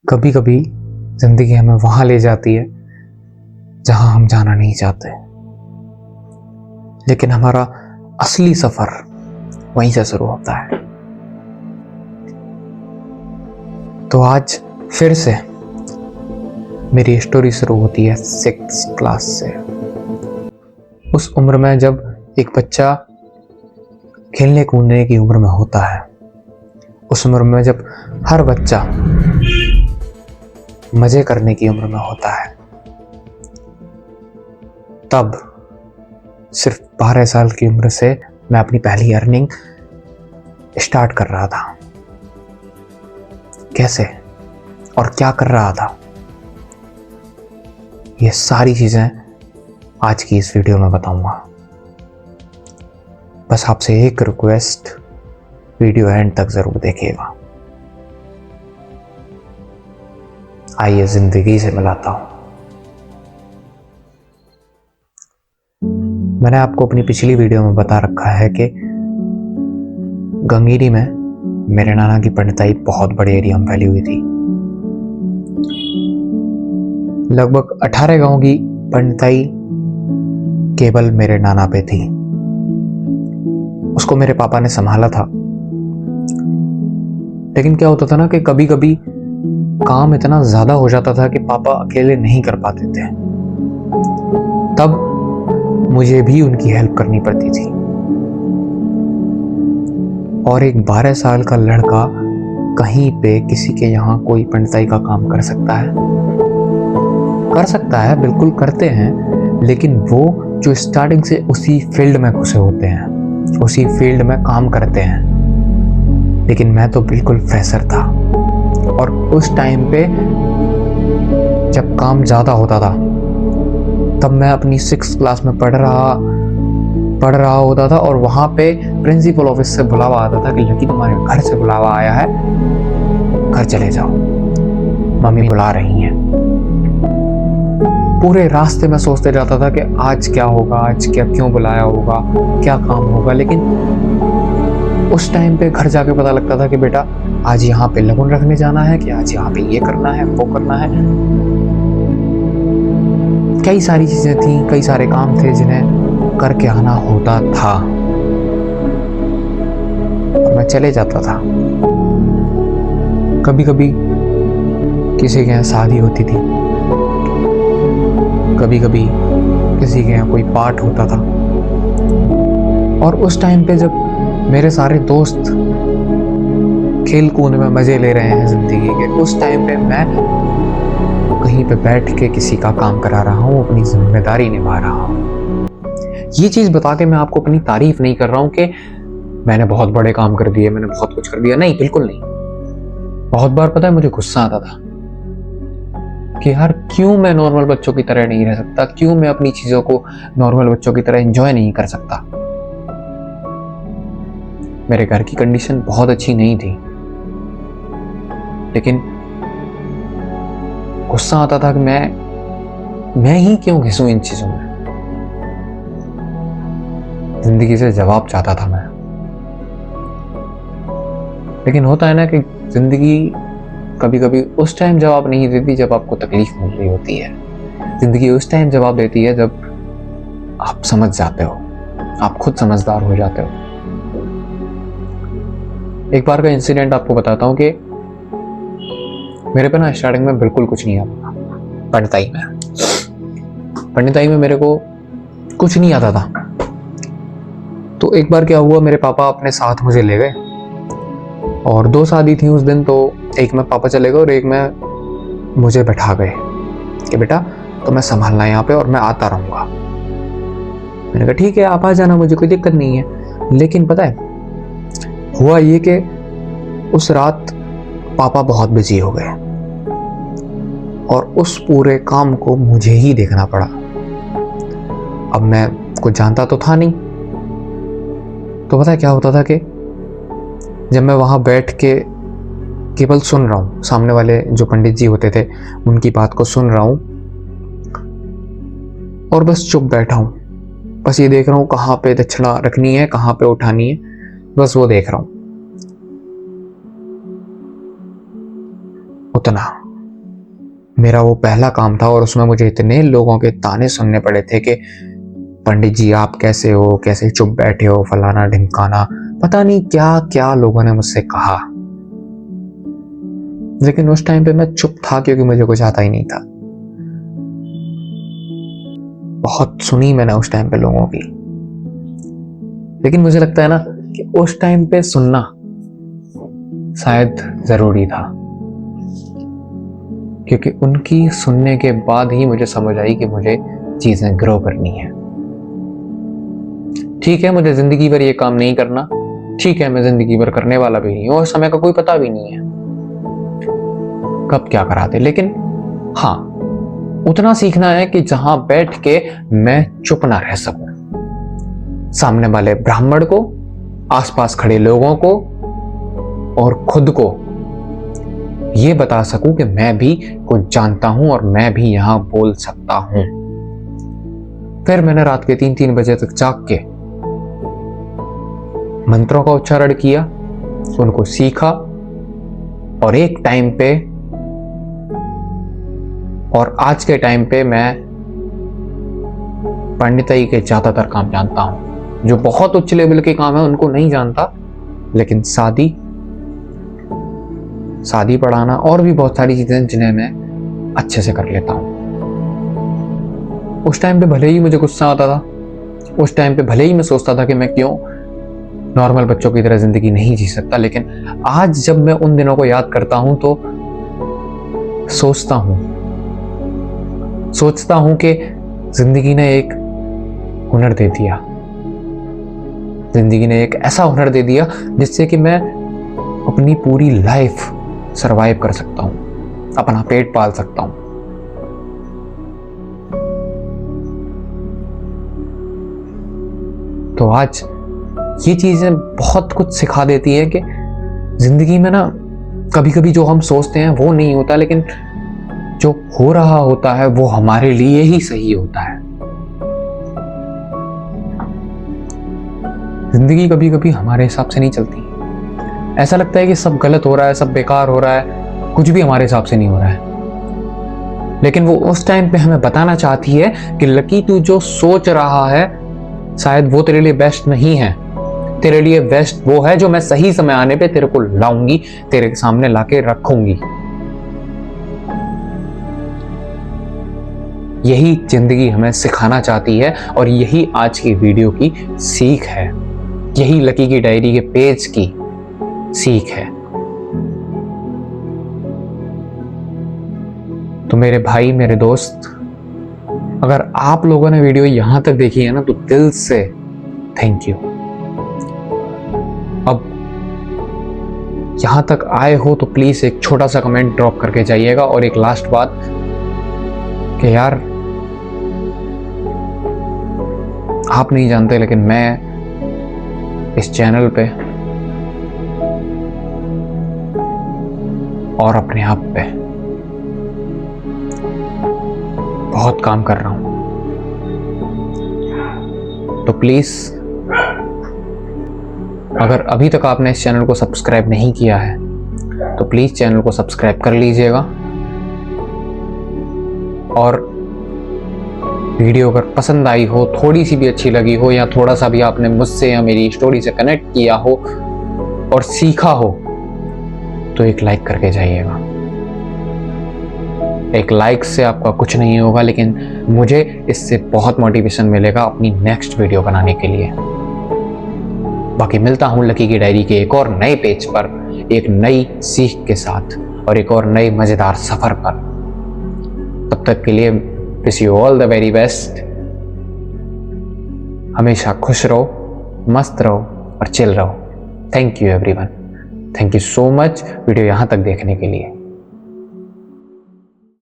कभी कभी जिंदगी हमें वहां ले जाती है जहां हम जाना नहीं चाहते, लेकिन हमारा असली सफर वहीं से शुरू होता है। तो आज फिर से मेरी स्टोरी शुरू होती है 6th क्लास से। उस उम्र में जब एक बच्चा खेलने कूदने की उम्र में होता है, उस उम्र में जब हर बच्चा मजे करने की उम्र में होता है, तब सिर्फ 12 साल की उम्र से मैं अपनी पहली अर्निंग स्टार्ट कर रहा था। कैसे और क्या कर रहा था, ये सारी चीजें आज की इस वीडियो में बताऊंगा। बस आपसे एक रिक्वेस्ट, वीडियो एंड तक जरूर देखिएगा। आइए जिंदगी से मिलाता हूं। मैंने आपको अपनी पिछली वीडियो में बता रखा है कि गंगीरी में मेरे नाना की पंडिताई बहुत बड़े एरिया में फैली हुई थी। लगभग 18 गांव की पंडिताई केवल मेरे नाना पे थी। उसको मेरे पापा ने संभाला था, लेकिन क्या होता था ना कि कभी कभी काम इतना ज्यादा हो जाता था कि पापा अकेले नहीं कर पाते थे। तब मुझे भी उनकी हेल्प करनी पड़ती थी। और एक 12 साल का लड़का कहीं पे किसी के यहाँ कोई पंडिताई का काम कर सकता है? कर सकता है, बिल्कुल करते हैं, लेकिन वो जो स्टार्टिंग से उसी फील्ड में घुसे होते हैं, उसी फील्ड में काम करते हैं। लेकिन मैं तो बिल्कुल फ्रेशर था, और उस टाइम पे जब काम ज्यादा होता था तब मैं अपनी 6th क्लास में पढ़ रहा होता था, और वहां पे प्रिंसिपल ऑफिस से बुलावा आता था कि लड़की तुम्हारे घर से बुलावा आया है, घर चले जाओ, मम्मी बुला रही हैं। पूरे रास्ते में सोचते जाता था कि आज क्या होगा, आज क्या, क्यों बुलाया होगा, क्या काम होगा। लेकिन उस टाइम पे घर जाके पता लगता था कि बेटा आज यहाँ पे लगन रखने जाना है, कि आज यहाँ पे ये करना है, वो करना है। कई सारी चीजें थी, कई सारे काम थे जिन्हें करके आना होता था, और मैं चले जाता था। कभी कभी किसी के यहाँ शादी होती थी, कभी कभी किसी के यहाँ कोई पाठ होता था। और उस टाइम पे जब मेरे सारे दोस्त खेल कूद में मजे ले रहे हैं जिंदगी के, उस टाइम पे मैं कहीं पे बैठ के किसी का काम करा रहा हूँ, अपनी जिम्मेदारी निभा रहा हूँ। ये चीज बता के मैं आपको अपनी तारीफ नहीं कर रहा हूँ कि मैंने बहुत बड़े काम कर दिए, मैंने बहुत कुछ कर दिया, नहीं, बिल्कुल नहीं। बहुत बार पता है मुझे गुस्सा आता था कि यार क्यों मैं नॉर्मल बच्चों की तरह नहीं रह सकता, क्यों मैं अपनी चीजों को नॉर्मल बच्चों की तरह एंजॉय नहीं कर सकता। मेरे घर की कंडीशन बहुत अच्छी नहीं थी, लेकिन गुस्सा आता था कि मैं ही क्यों घिसूं इन चीजों में। जिंदगी से जवाब चाहता था मैं। लेकिन होता है ना कि जिंदगी कभी कभी उस टाइम जवाब नहीं देती जब आपको तकलीफ मिल रही होती है। जिंदगी उस टाइम जवाब देती है जब आप समझ जाते हो, आप खुद समझदार हो जाते हो। एक बार का इंसिडेंट आपको बताता हूँ कि मेरे पे ना स्टार्टिंग में बिल्कुल कुछ नहीं आता। पंडिताई में मेरे को कुछ नहीं आता था। तो एक बार क्या हुआ, मेरे पापा अपने साथ मुझे ले गए, और 2 शादी थी उस दिन। तो एक में पापा चले गए और एक में मुझे बैठा गए कि बेटा तो मैं संभालना यहाँ पे और मैं आता रहूंगा। मैंने कहा ठीक है, आप आ जाना, मुझे कोई दिक्कत नहीं है। लेकिन पता है हुआ ये कि उस रात पापा बहुत बिजी हो गए, और उस पूरे काम को मुझे ही देखना पड़ा। अब मैं कुछ जानता तो था नहीं, तो पता है क्या होता था कि जब मैं वहां बैठ के केवल सुन रहा हूँ, सामने वाले जो पंडित जी होते थे उनकी बात को सुन रहा हूँ, और बस चुप बैठा हूँ, बस ये देख रहा हूँ कहाँ पे दक्षिणा रखनी है, कहाँ पे उठानी है, बस वो देख रहा हूँ। उतना मेरा वो पहला काम था और उसमें मुझे इतने लोगों के ताने सुनने पड़े थे कि पंडित जी आप कैसे हो, कैसे चुप बैठे हो, फलाना ढिमकाना, पता नहीं क्या क्या लोगों ने मुझसे कहा। लेकिन उस टाइम पे मैं चुप था क्योंकि मुझे कुछ आता ही नहीं था। बहुत सुनी मैंने उस टाइम पे लोगों की, लेकिन मुझे लगता है ना कि उस टाइम पे सुनना शायद जरूरी था, क्योंकि उनकी सुनने के बाद ही मुझे समझ आई कि मुझे चीजें ग्रो करनी है। ठीक है, मुझे जिंदगी भर ये काम नहीं करना, ठीक है, मैं जिंदगी भर करने वाला भी नहीं हूं और समय का कोई पता भी नहीं है कब क्या करा दे, लेकिन हाँ उतना सीखना है कि जहां बैठ के मैं चुप ना रह सकूं, सामने वाले ब्राह्मण को, आसपास खड़े लोगों को और खुद को ये बता सकूं कि मैं भी कुछ जानता हूं और मैं भी यहां बोल सकता हूं। फिर मैंने रात के 3-3 बजे तक जाग के मंत्रों का उच्चारण किया, उनको सीखा और एक टाइम पे और आज के टाइम पे मैं पंडिताई के ज्यादातर काम जानता हूं। जो बहुत उच्च लेवल के काम है उनको नहीं जानता, लेकिन शादी पढ़ाना और भी बहुत सारी चीजें जिन्हें मैं अच्छे से कर लेता हूं। उस टाइम पे भले ही मुझे गुस्सा आता था, उस टाइम पे भले ही मैं सोचता था कि मैं क्यों नॉर्मल बच्चों की तरह जिंदगी नहीं जी सकता, लेकिन आज जब मैं उन दिनों को याद करता हूं तो सोचता हूं कि जिंदगी ने एक हुनर दे दिया, जिंदगी ने एक ऐसा हुनर दे दिया जिससे कि मैं अपनी पूरी लाइफ सरवाइव कर सकता हूं, अपना पेट पाल सकता हूं। तो आज ये चीजें बहुत कुछ सिखा देती है कि जिंदगी में ना कभी कभी जो हम सोचते हैं वो नहीं होता, लेकिन जो हो रहा होता है वो हमारे लिए ही सही होता है। जिंदगी कभी कभी हमारे हिसाब से नहीं चलती, ऐसा लगता है कि सब गलत हो रहा है, सब बेकार हो रहा है, कुछ भी हमारे हिसाब से नहीं हो रहा है। लेकिन वो उस टाइम पे हमें बताना चाहती है कि लकी तू जो सोच रहा है शायद वो तेरे लिए बेस्ट नहीं है, तेरे लिए बेस्ट वो है जो मैं सही समय आने पे तेरे को लाऊंगी, तेरे सामने लाके रखूंगी। यही जिंदगी हमें सिखाना चाहती है और यही आज की वीडियो की सीख है, यही लकी की डायरी के पेज की सीख है। तो मेरे भाई, मेरे दोस्त, अगर आप लोगों ने वीडियो यहां तक देखी है ना तो दिल से थैंक यू। अब यहां तक आए हो तो प्लीज एक छोटा सा कमेंट ड्रॉप करके जाइएगा। और एक लास्ट बात कि यार आप नहीं जानते, लेकिन मैं इस चैनल पे और अपने आप पे बहुत काम कर रहा हूं। तो प्लीज अगर अभी तक आपने इस चैनल को सब्सक्राइब नहीं किया है तो प्लीज चैनल को सब्सक्राइब कर लीजिएगा। और वीडियो अगर पसंद आई हो, थोड़ी सी भी अच्छी लगी हो, या थोड़ा सा भी आपने मुझसे या मेरी स्टोरी से कनेक्ट किया हो और सीखा हो, तो एक लाइक करके जाइएगा। एक लाइक से आपका कुछ नहीं होगा, लेकिन मुझे इससे बहुत मोटिवेशन मिलेगा अपनी नेक्स्ट वीडियो बनाने के लिए। बाकी मिलता हूं लकी की डायरी के एक और नए पेज पर, एक नई सीख के साथ और एक और नए मजेदार सफर पर। तब तक के लिए wish you all the very best. हमेशा खुश रहो, मस्त रहो और चिल रहो। Thank you everyone, thank you so much video यहां तक देखने के लिए।